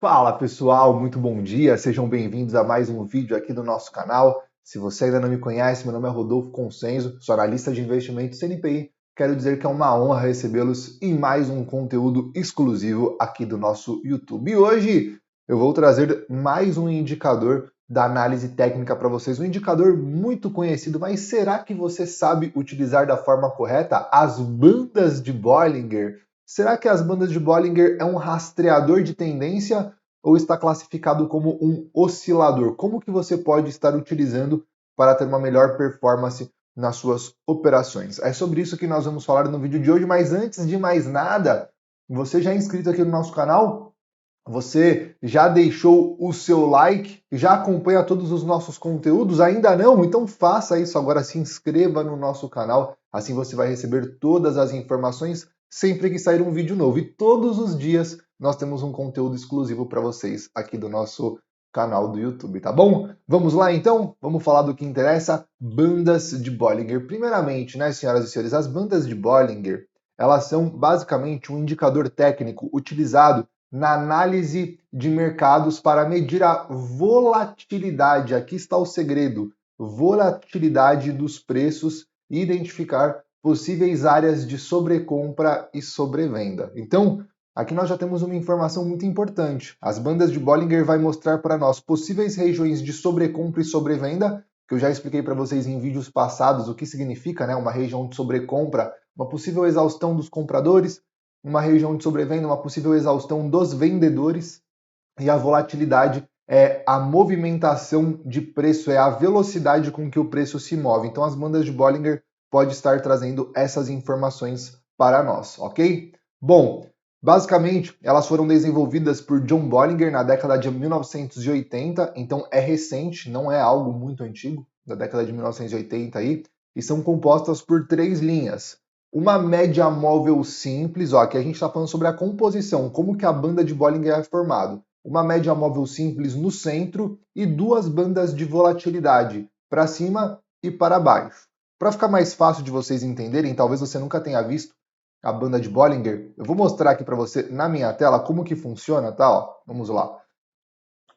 Fala pessoal, muito bom dia, sejam bem-vindos a mais um vídeo aqui do nosso canal. Se você ainda não me conhece, meu nome é Rodolfo Consenso, sou analista de investimentos CNPI. Quero dizer que é uma honra recebê-los em mais um conteúdo exclusivo aqui do nosso YouTube. E hoje eu vou trazer mais um indicador da análise técnica para vocês, um indicador muito conhecido, mas será que você sabe utilizar da forma correta as bandas de Bollinger? Será que as bandas de Bollinger é um rastreador de tendência ou está classificado como um oscilador? Como que você pode estar utilizando para ter uma melhor performance nas suas operações? É sobre isso que nós vamos falar no vídeo de hoje, mas antes de mais nada, você já é inscrito aqui no nosso canal? Você já deixou o seu like? Já acompanha todos os nossos conteúdos? Ainda não? Então faça isso agora, se inscreva no nosso canal, assim você vai receber todas as informações sempre que sair um vídeo novo. E todos os dias nós temos um conteúdo exclusivo para vocês aqui do nosso canal do YouTube, tá bom? Vamos lá então? Vamos falar do que interessa, bandas de Bollinger. Primeiramente, né, senhoras e senhores, as bandas de Bollinger, elas são basicamente um indicador técnico utilizado na análise de mercados para medir a volatilidade. Aqui está o segredo: volatilidade dos preços e identificar possíveis áreas de sobrecompra e sobrevenda. Então, aqui nós já temos uma informação muito importante. As bandas de Bollinger vai mostrar para nós possíveis regiões de sobrecompra e sobrevenda, que eu já expliquei para vocês em vídeos passados o que significa, né, uma região de sobrecompra, uma possível exaustão dos compradores, uma região de sobrevenda, uma possível exaustão dos vendedores, e a volatilidade é a movimentação de preço, é a velocidade com que o preço se move. Então as bandas de Bollinger podem estar trazendo essas informações para nós, ok? Bom, basicamente elas foram desenvolvidas por John Bollinger na década de 1980, então é recente, não é algo muito antigo, da década de 1980 aí, e são compostas por três linhas. Uma média móvel simples, ó, aqui a gente está falando sobre a composição, como que a banda de Bollinger é formada. Uma média móvel simples no centro e duas bandas de volatilidade, para cima e para baixo. Para ficar mais fácil de vocês entenderem, talvez você nunca tenha visto a banda de Bollinger, eu vou mostrar aqui para você na minha tela como que funciona, tá? Ó, vamos lá.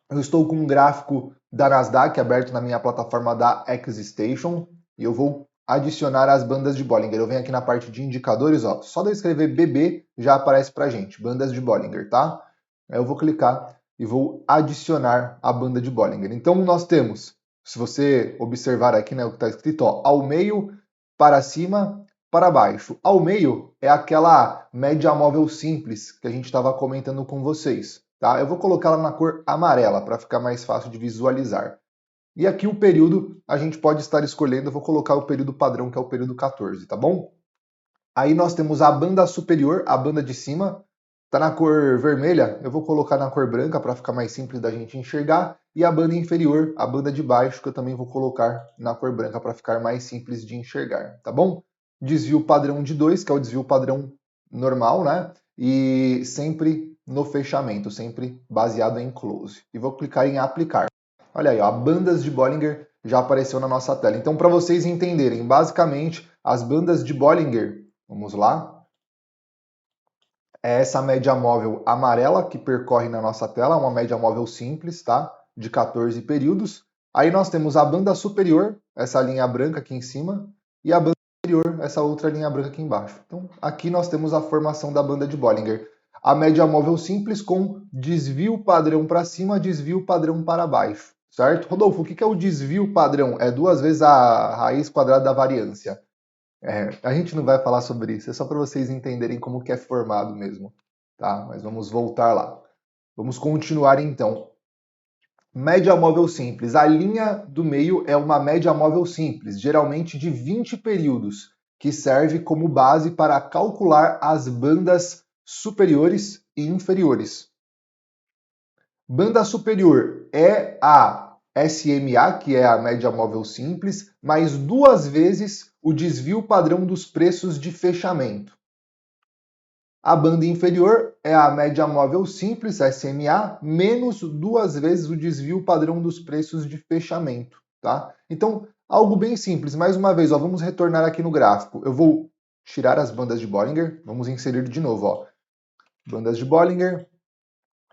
Eu estou com um gráfico da Nasdaq aberto na minha plataforma da XStation e eu vou adicionar as bandas de Bollinger. Eu venho aqui na parte de indicadores, ó, só de eu escrever BB já aparece pra gente, bandas de Bollinger, tá? Aí eu vou clicar e vou adicionar a banda de Bollinger. Então nós temos, se você observar aqui, né, o que está escrito, ó, ao meio, para cima, para baixo. Ao meio é aquela média móvel simples que a gente estava comentando com vocês. Tá? Eu vou colocá-la na cor amarela para ficar mais fácil de visualizar. E aqui o período a gente pode estar escolhendo, eu vou colocar o período padrão, que é o período 14, tá bom? Aí nós temos a banda superior, a banda de cima, tá na cor vermelha, eu vou colocar na cor branca para ficar mais simples da gente enxergar, e a banda inferior, a banda de baixo, que eu também vou colocar na cor branca para ficar mais simples de enxergar, tá bom? Desvio padrão de 2, que é o desvio padrão normal, né? E sempre no fechamento, sempre baseado em close. E vou clicar em aplicar. Olha aí, ó, bandas de Bollinger já apareceu na nossa tela. Então, para vocês entenderem, basicamente, as bandas de Bollinger, vamos lá, é essa média móvel amarela que percorre na nossa tela, uma média móvel simples, tá? De 14 períodos. Aí nós temos a banda superior, essa linha branca aqui em cima, e a banda inferior, essa outra linha branca aqui embaixo. Então, aqui nós temos a formação da banda de Bollinger. A média móvel simples com desvio padrão para cima, desvio padrão para baixo, certo? Rodolfo, o que é o desvio padrão? É 2 vezes a raiz quadrada da variância. A gente não vai falar sobre isso, é só para vocês entenderem como que é formado mesmo, tá? Mas vamos voltar lá. Vamos continuar então. Média móvel simples. A linha do meio é uma média móvel simples, geralmente de 20 períodos, que serve como base para calcular as bandas superiores e inferiores. Banda superior é a SMA, que é a média móvel simples, mais 2 vezes o desvio padrão dos preços de fechamento. A banda inferior é a média móvel simples, SMA, menos 2 vezes o desvio padrão dos preços de fechamento. Tá? Então, algo bem simples. Mais uma vez, ó, vamos retornar aqui no gráfico. Eu vou tirar as bandas de Bollinger, vamos inserir de novo. Ó. Bandas de Bollinger.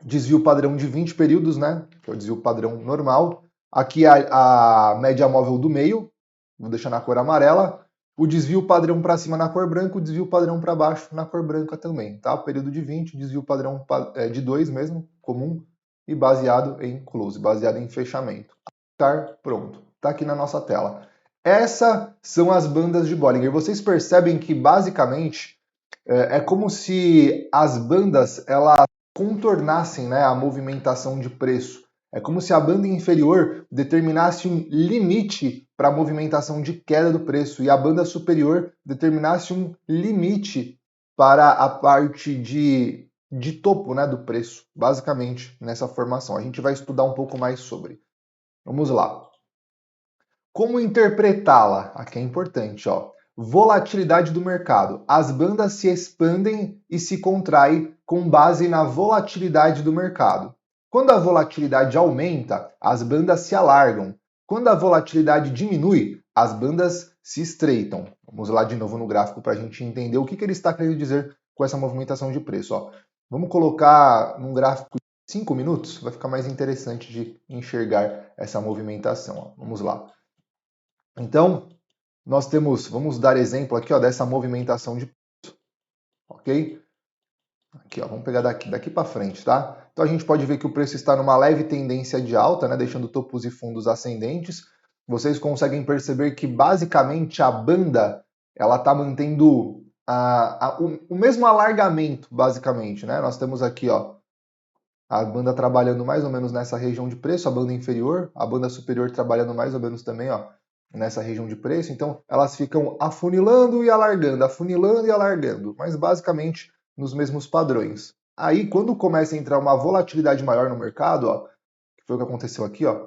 desvio padrão de 20 períodos, né? Que é o desvio padrão normal. Aqui a média móvel do meio, vou deixar na cor amarela. O desvio padrão para cima na cor branca, o desvio padrão para baixo na cor branca também, tá? O período de 20, desvio padrão de 2 mesmo, comum, e baseado em close, baseado em fechamento. Tá pronto, tá aqui na nossa tela. Essas são as bandas de Bollinger. Vocês percebem que basicamente é como se as bandas elas contornassem, né, a movimentação de preço. É como se a banda inferior determinasse um limite para a movimentação de queda do preço e a banda superior determinasse um limite para a parte de topo, né, do preço, basicamente nessa formação. A gente vai estudar um pouco mais sobre. Vamos lá. Como interpretá-la? Aqui é importante, ó. Volatilidade do mercado. As bandas se expandem e se contraem com base na volatilidade do mercado. Quando a volatilidade aumenta, as bandas se alargam. Quando a volatilidade diminui, as bandas se estreitam. Vamos lá de novo no gráfico para a gente entender o que ele está querendo dizer com essa movimentação de preço. Ó. Vamos colocar num gráfico de 5 minutos, vai ficar mais interessante de enxergar essa movimentação. Ó. Vamos lá. Então, nós temos, vamos dar exemplo aqui ó, dessa movimentação de preço, ok? Aqui, ó, vamos pegar daqui para frente, tá? Então a gente pode ver que o preço está numa leve tendência de alta, né, deixando topos e fundos ascendentes. Vocês conseguem perceber que basicamente a banda ela está mantendo o mesmo alargamento, basicamente, né? Nós temos aqui, ó, a banda trabalhando mais ou menos nessa região de preço, a banda inferior, a banda superior trabalhando mais ou menos também, ó, nessa região de preço, então elas ficam afunilando e alargando, mas basicamente nos mesmos padrões. Aí, quando começa a entrar uma volatilidade maior no mercado, ó, que foi o que aconteceu aqui, ó,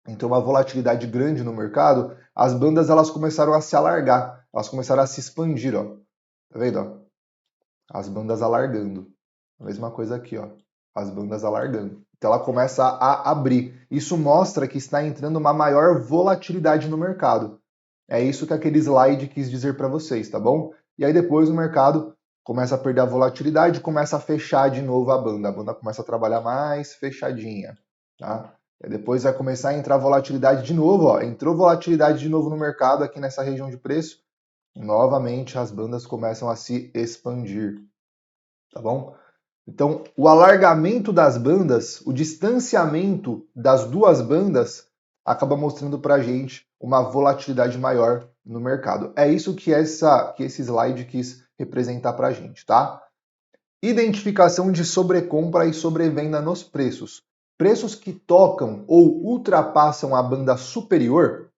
então uma volatilidade grande no mercado, as bandas elas começaram a se alargar, elas começaram a se expandir, ó. Tá vendo, ó? As bandas alargando. A mesma coisa aqui, ó. As bandas alargando. Então ela começa a abrir. Isso mostra que está entrando uma maior volatilidade no mercado. É isso que aquele slide quis dizer para vocês, tá bom? E aí depois o mercado começa a perder a volatilidade, começa a fechar de novo a banda começa a trabalhar mais fechadinha, tá? E depois vai começar a entrar volatilidade de novo, ó. Entrou volatilidade de novo no mercado aqui nessa região de preço. Novamente as bandas começam a se expandir, tá bom? Então, o alargamento das bandas, o distanciamento das duas bandas, acaba mostrando para a gente uma volatilidade maior no mercado. É isso que esse slide quis representar para a gente, tá? Identificação de sobrecompra e sobrevenda nos preços. Preços que tocam ou ultrapassam a banda superior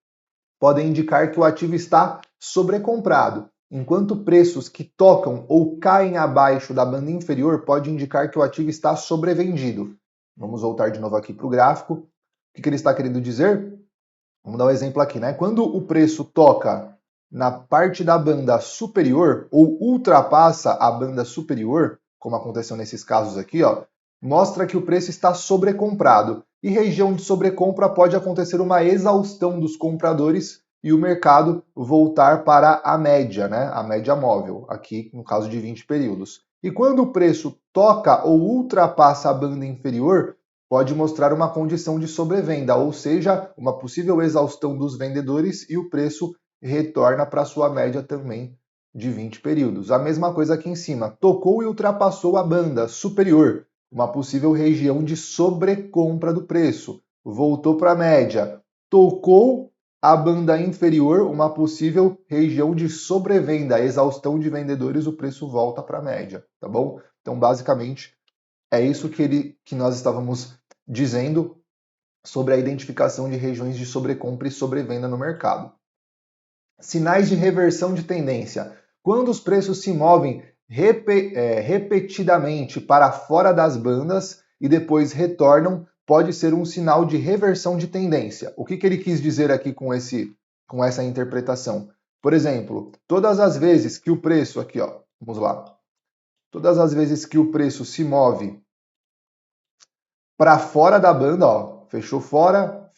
podem indicar que o ativo está sobrecomprado, enquanto preços que tocam ou caem abaixo da banda inferior pode indicar que o ativo está sobrevendido. Vamos voltar de novo aqui para o gráfico. O que ele está querendo dizer? Vamos dar um exemplo aqui, né? Quando o preço toca na parte da banda superior ou ultrapassa a banda superior, como aconteceu nesses casos aqui, ó, mostra que o preço está sobrecomprado. E região de sobrecompra pode acontecer uma exaustão dos compradores e o mercado voltar para a média, né? A média móvel, aqui no caso de 20 períodos. E quando o preço toca ou ultrapassa a banda inferior, pode mostrar uma condição de sobrevenda, ou seja, uma possível exaustão dos vendedores e o preço retorna para sua média também de 20 períodos. A mesma coisa aqui em cima, tocou e ultrapassou a banda superior, uma possível região de sobrecompra do preço, voltou para a média, tocou a banda inferior, uma possível região de sobrevenda, exaustão de vendedores, o preço volta para a média, tá bom? Então, basicamente, é isso que nós estávamos dizendo sobre a identificação de regiões de sobrecompra e sobrevenda no mercado. Sinais de reversão de tendência. Quando os preços se movem repetidamente para fora das bandas e depois retornam, pode ser um sinal de reversão de tendência. O que ele quis dizer aqui com essa interpretação? Por exemplo, todas as vezes que o preço, aqui ó, vamos lá, todas as vezes que o preço se move para fora da banda, ó, fechou fora,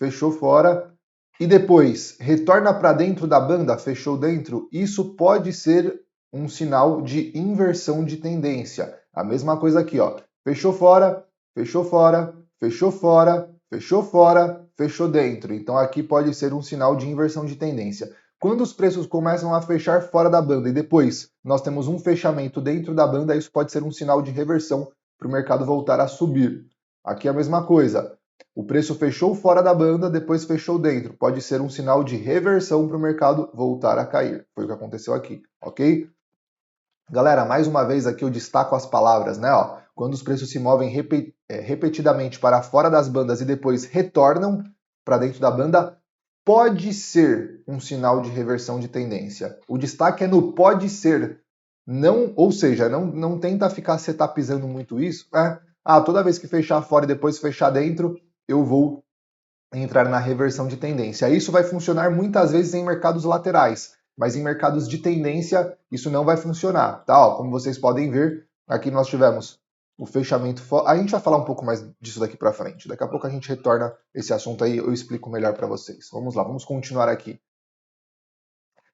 e depois retorna para dentro da banda, fechou dentro, isso pode ser um sinal de inversão de tendência. A mesma coisa aqui, ó, fechou fora, fechou fora, fechou fora, fechou fora, fechou dentro. Então aqui pode ser um sinal de inversão de tendência. Quando os preços começam a fechar fora da banda e depois nós temos um fechamento dentro da banda, isso pode ser um sinal de reversão para o mercado voltar a subir. Aqui é a mesma coisa. O preço fechou fora da banda, depois fechou dentro. Pode ser um sinal de reversão para o mercado voltar a cair. Foi o que aconteceu aqui, ok? Galera, mais uma vez aqui eu destaco as palavras, né? Ó, quando os preços se movem repetidamente para fora das bandas e depois retornam para dentro da banda, pode ser um sinal de reversão de tendência. O destaque é no pode ser, não, ou seja, não tenta ficar setupizando muito isso, né? Ah, toda vez que fechar fora e depois fechar dentro, eu vou entrar na reversão de tendência. Isso vai funcionar muitas vezes em mercados laterais, mas em mercados de tendência isso não vai funcionar, tá? Ó, como vocês podem ver, aqui nós tivemos o fechamento. A gente vai falar um pouco mais disso daqui para frente. Daqui a pouco a gente retorna esse assunto aí, eu explico melhor para vocês. Vamos lá, vamos continuar aqui.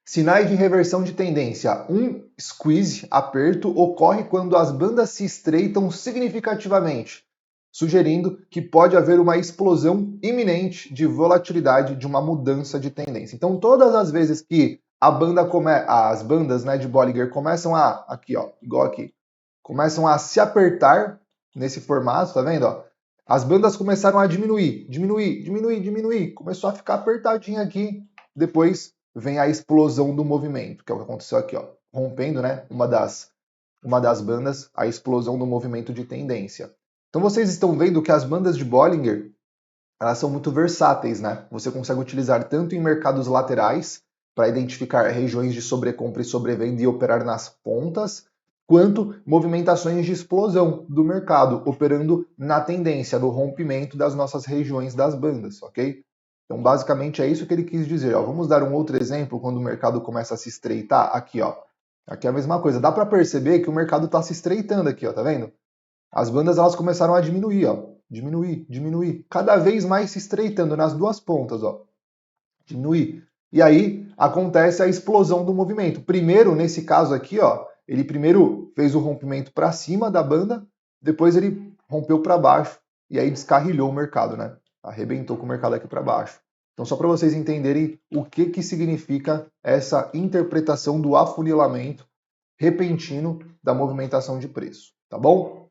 Sinais de reversão de tendência. Um squeeze, aperto, ocorre quando as bandas se estreitam significativamente, sugerindo que pode haver uma explosão iminente de volatilidade de uma mudança de tendência. Então, todas as vezes que as bandas, né, de Bollinger começam a, aqui ó, igual aqui, começam a se apertar nesse formato, tá vendo? Ó? As bandas começaram a diminuir, começou a ficar apertadinha aqui, depois vem a explosão do movimento, que é o que aconteceu aqui, ó, rompendo, né, uma das bandas, a explosão do movimento de tendência. Então vocês estão vendo que as bandas de Bollinger, elas são muito versáteis, né? Você consegue utilizar tanto em mercados laterais, para identificar regiões de sobrecompra e sobrevenda e operar nas pontas, quanto movimentações de explosão do mercado, operando na tendência, no rompimento das nossas regiões das bandas, ok? Então, basicamente, é isso que ele quis dizer. Ó. Vamos dar um outro exemplo quando o mercado começa a se estreitar. Aqui, ó. Aqui é a mesma coisa. Dá para perceber que o mercado está se estreitando aqui, ó. Tá vendo? As bandas elas começaram a diminuir, ó. Diminuir. Cada vez mais se estreitando nas duas pontas, ó. Diminuir. E aí acontece a explosão do movimento. Primeiro, nesse caso aqui, ó, ele primeiro fez o rompimento para cima da banda, depois ele rompeu para baixo e aí descarrilhou o mercado, né? Arrebentou com o mercado aqui para baixo. Então, só para vocês entenderem o que significa essa interpretação do afunilamento repentino da movimentação de preço, tá bom?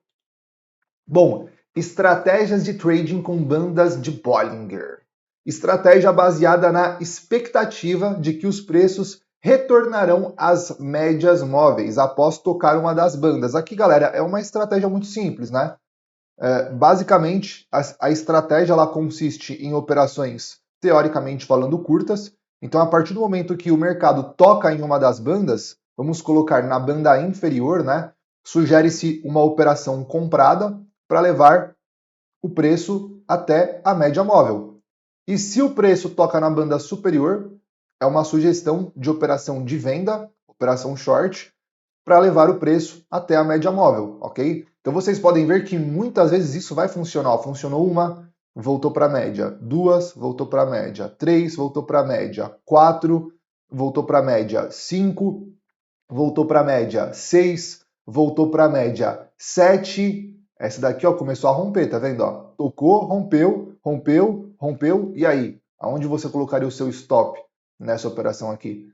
Bom, estratégias de trading com bandas de Bollinger. Estratégia baseada na expectativa de que os preços retornarão às médias móveis após tocar uma das bandas. Aqui, galera, é uma estratégia muito simples, né? Basicamente, a estratégia ela consiste em operações, teoricamente falando, curtas. Então, a partir do momento que o mercado toca em uma das bandas, vamos colocar na banda inferior, né? Sugere-se uma operação comprada para levar o preço até a média móvel. E se o preço toca na banda superior, é uma sugestão de operação de venda, operação short, para levar o preço até a média móvel, ok? Então vocês podem ver que muitas vezes isso vai funcionar. Funcionou uma, voltou para a média. Duas, voltou para a média. Três, voltou para a média. Quatro, voltou para a média. Cinco, voltou para a média. Seis, voltou para a média. Sete, essa daqui ó, começou a romper, tá vendo? Ó? Tocou, rompeu, e aí? Aonde você colocaria o seu stop nessa operação aqui?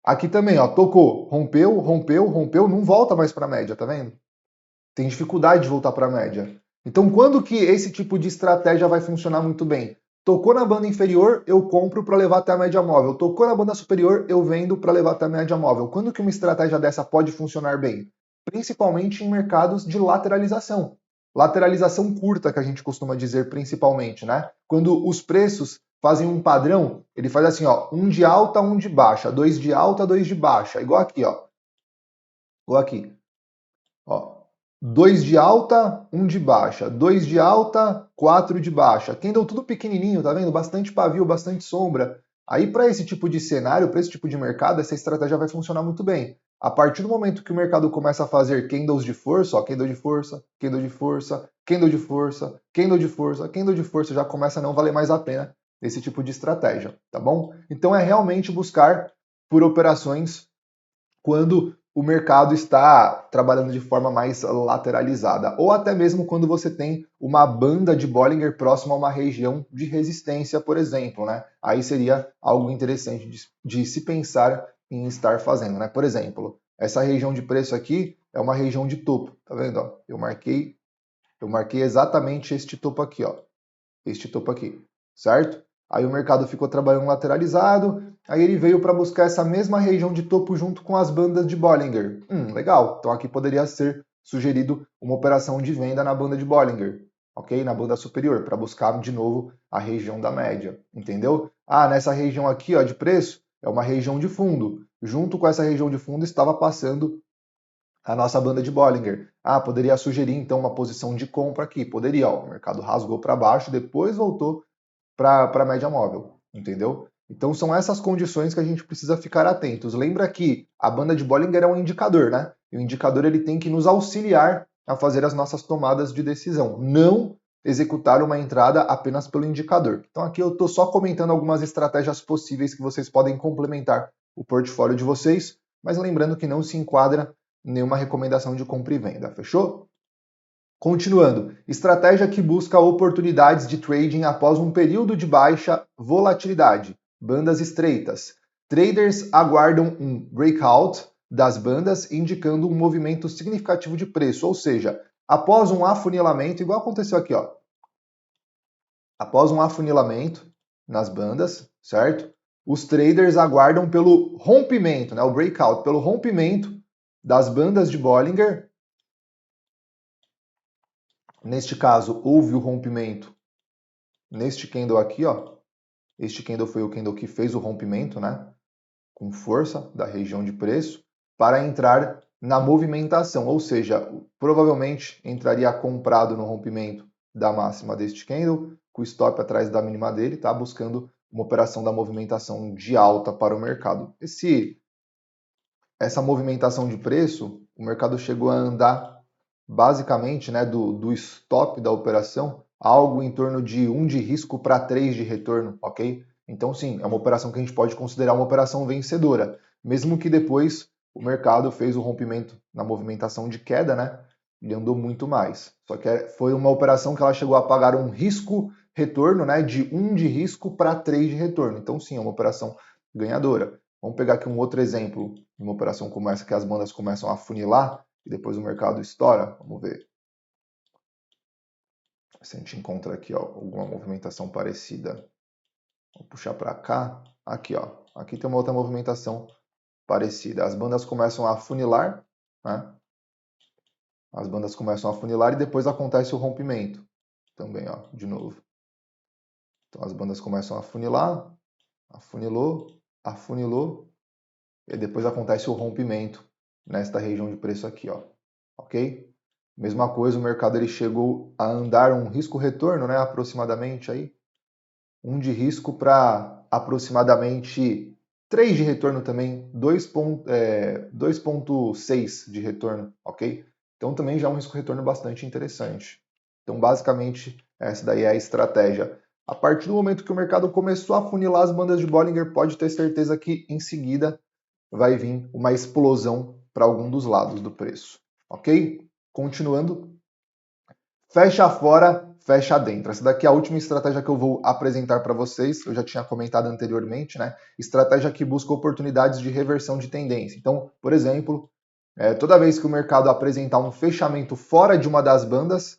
Aqui também, ó, tocou, rompeu, não volta mais para a média, tá vendo? Tem dificuldade de voltar para a média. Então, quando que esse tipo de estratégia vai funcionar muito bem? Tocou na banda inferior, eu compro para levar até a média móvel. Tocou na banda superior, eu vendo para levar até a média móvel. Quando que uma estratégia dessa pode funcionar bem? Principalmente em mercados de lateralização. Lateralização curta, que a gente costuma dizer principalmente, né? Quando os preços fazem um padrão, ele faz assim, ó, um de alta, um de baixa, dois de alta, dois de baixa, igual aqui, ó. Igual aqui. Ó, 2 de alta, 1 de baixa, 2 de alta, 4 de baixa. Candle tudo pequenininho, tá vendo? Bastante pavio, bastante sombra. Aí para esse tipo de cenário, para esse tipo de mercado, essa estratégia vai funcionar muito bem. A partir do momento que o mercado começa a fazer candles de força, ó, candle de força, candle de força, candle de força, candle de força, candle de força, já começa a não valer mais a pena esse tipo de estratégia, tá bom? Então é realmente buscar por operações quando o mercado está trabalhando de forma mais lateralizada, ou até mesmo quando você tem uma banda de Bollinger próxima a uma região de resistência, por exemplo, né? Aí seria algo interessante de se pensar em estar fazendo, né? Por exemplo, essa região de preço aqui é uma região de topo, tá vendo? Ó? Eu marquei exatamente este topo aqui, ó. Este topo aqui, certo? Aí o mercado ficou trabalhando lateralizado, aí ele veio para buscar essa mesma região de topo junto com as bandas de Bollinger. Legal. Então aqui poderia ser sugerido uma operação de venda na banda de Bollinger, ok? Na banda superior, para buscar de novo a região da média, entendeu? Ah, nessa região aqui, ó, de preço, é uma região de fundo. Junto com essa região de fundo estava passando a nossa banda de Bollinger. Ah, poderia sugerir então uma posição de compra aqui. Poderia, ó, o mercado rasgou para baixo, depois voltou para a média móvel, entendeu? Então são essas condições que a gente precisa ficar atentos. Lembra que a banda de Bollinger é um indicador, né? E o indicador ele tem que nos auxiliar a fazer as nossas tomadas de decisão, não executar uma entrada apenas pelo indicador. Então aqui eu estou só comentando algumas estratégias possíveis que vocês podem complementar o portfólio de vocês, mas lembrando que não se enquadra nenhuma recomendação de compra e venda, fechou? Continuando, estratégia que busca oportunidades de trading após um período de baixa volatilidade, bandas estreitas. Traders aguardam um breakout das bandas, indicando um movimento significativo de preço, ou seja, após um afunilamento, igual aconteceu aqui, ó. Após um afunilamento nas bandas, certo? Os traders aguardam pelo rompimento, né, o breakout, pelo rompimento das bandas de Bollinger. Neste caso, houve o rompimento neste candle aqui, ó. Este candle foi o candle que fez o rompimento, né? Com força da região de preço para entrar na movimentação, ou seja, provavelmente entraria comprado no rompimento da máxima deste candle, com o stop atrás da mínima dele, tá? Buscando uma operação da movimentação de alta para o mercado. Essa movimentação de preço, o mercado chegou a andar basicamente, né, do stop da operação, algo em torno de 1 de risco para 3 de retorno, ok? Então, sim, é uma operação que a gente pode considerar uma operação vencedora, mesmo que depois o mercado fez o rompimento na movimentação de queda, né? Ele andou muito mais. Só que foi uma operação que ela chegou a pagar um risco-retorno, né, de 1 de risco para 3 de retorno. Então, sim, é uma operação ganhadora. Vamos pegar aqui um outro exemplo, uma operação como essa que as bandas começam a funilar, e depois o mercado estoura. Vamos ver se a gente encontra aqui, ó, alguma movimentação parecida. Vou puxar para cá. Aqui, ó. Aqui tem uma outra movimentação parecida. As bandas começam a funilar, né? As bandas começam a funilar e depois acontece o rompimento. Também, ó, de novo. Então as bandas começam a funilar, afunilou, afunilou, e depois acontece o rompimento nesta região de preço aqui, ó. Ok? Mesma coisa, o mercado ele chegou a andar um risco-retorno, né, aproximadamente aí, 1 de risco para aproximadamente 3 de retorno também, 2,6 de retorno, ok? Então também já é um risco-retorno bastante interessante. Então basicamente essa daí é a estratégia. A partir do momento que o mercado começou a funilar as bandas de Bollinger, pode ter certeza que em seguida vai vir uma explosão para algum dos lados do preço, ok? Continuando, fecha fora, fecha dentro. Essa daqui é a última estratégia que eu vou apresentar para vocês. Eu já tinha comentado anteriormente, né? Estratégia que busca oportunidades de reversão de tendência. Então, por exemplo, toda vez que o mercado apresentar um fechamento fora de uma das bandas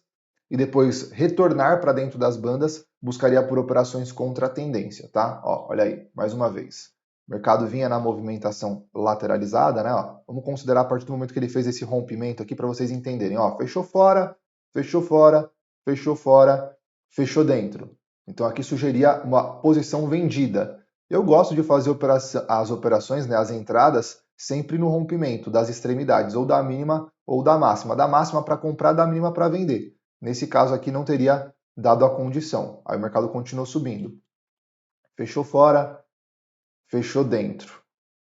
e depois retornar para dentro das bandas, buscaria por operações contra a tendência, tá? Ó, olha aí, mais uma vez. O mercado vinha na movimentação lateralizada, né? Ó, vamos considerar a partir do momento que ele fez esse rompimento aqui para vocês entenderem. Ó, fechou fora, fechou fora, fechou fora, fechou dentro. Então aqui sugeria uma posição vendida. Eu gosto de fazer as operações, né, as entradas, sempre no rompimento das extremidades, ou da mínima ou da máxima. Da máxima para comprar, da mínima para vender. Nesse caso aqui não teria dado a condição. Aí o mercado continuou subindo. Fechou fora, fechou dentro.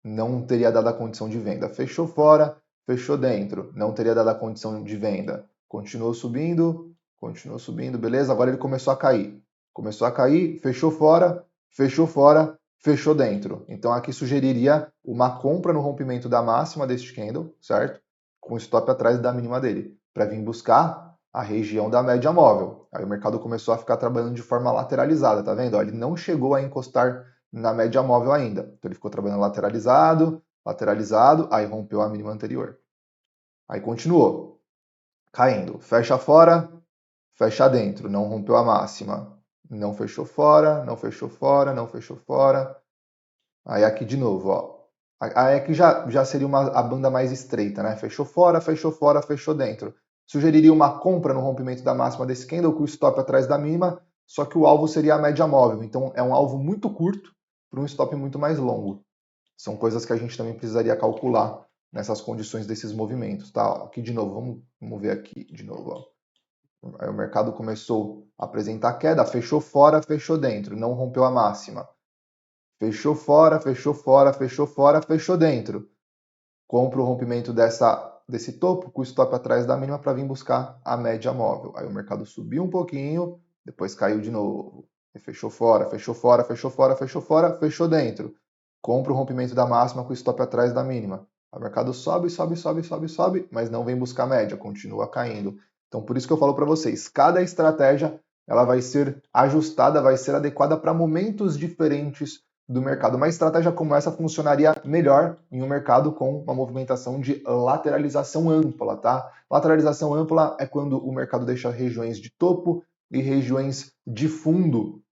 Não teria dado a condição de venda. Fechou fora, fechou dentro. Não teria dado a condição de venda. Continuou subindo, beleza? Agora ele começou a cair. Começou a cair, fechou fora, fechou dentro. Então aqui sugeriria uma compra no rompimento da máxima deste candle, certo? Com stop atrás da mínima dele, para vir buscar a região da média móvel. Aí o mercado começou a ficar trabalhando de forma lateralizada, tá vendo? Ele não chegou a encostar na média móvel ainda. Então ele ficou trabalhando lateralizado, lateralizado, aí rompeu a mínima anterior. Aí continuou caindo. Fecha fora, fecha dentro. Não rompeu a máxima. Não fechou fora, não fechou fora, não fechou fora. Aí aqui de novo, ó. Aí aqui já seria a banda mais estreita, né? Fechou fora, fechou dentro. Sugeriria uma compra no rompimento da máxima desse candle com o stop atrás da mínima, só que o alvo seria a média móvel. Então é um alvo muito curto para um stop muito mais longo. São coisas que a gente também precisaria calcular nessas condições desses movimentos, tá? Aqui de novo, vamos ver aqui de novo, ó. Aí o mercado começou a apresentar queda, fechou fora, fechou dentro, não rompeu a máxima. Fechou fora, fechou fora, fechou fora, fechou dentro. Compra o rompimento desse topo com o stop atrás da mínima para vir buscar a média móvel. Aí o mercado subiu um pouquinho, depois caiu de novo. E fechou fora, fechou fora, fechou fora, fechou fora, fechou dentro. Compra o rompimento da máxima com o stop atrás da mínima. O mercado sobe, sobe, sobe, sobe, sobe, mas não vem buscar a média, continua caindo. Então por isso que eu falo para vocês, cada estratégia ela vai ser ajustada, vai ser adequada para momentos diferentes do mercado. Uma estratégia como essa funcionaria melhor em um mercado com uma movimentação de lateralização ampla, tá? Lateralização ampla é quando o mercado deixa regiões de topo e regiões de fundo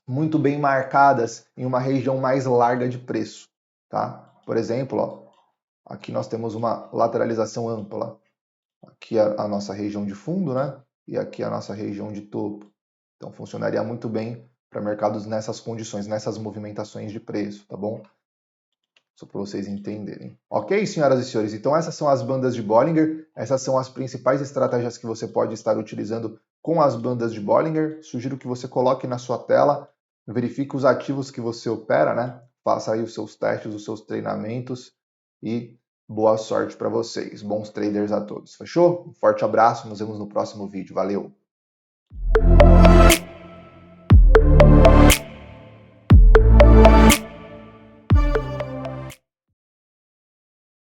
muito bem marcadas em uma região mais larga de preço, tá? Por exemplo, ó, aqui nós temos uma lateralização ampla. Aqui é a nossa região de fundo, né? E aqui é a nossa região de topo. Então funcionaria muito bem para mercados nessas condições, nessas movimentações de preço, tá bom? Só para vocês entenderem. Ok, senhoras e senhores? Então essas são as bandas de Bollinger, essas são as principais estratégias que você pode estar utilizando com as bandas de Bollinger. Sugiro que você coloque na sua tela, verifique os ativos que você opera, né? Faça aí os seus testes, os seus treinamentos e boa sorte para vocês. Bons traders a todos. Fechou? Um forte abraço, nos vemos no próximo vídeo. Valeu!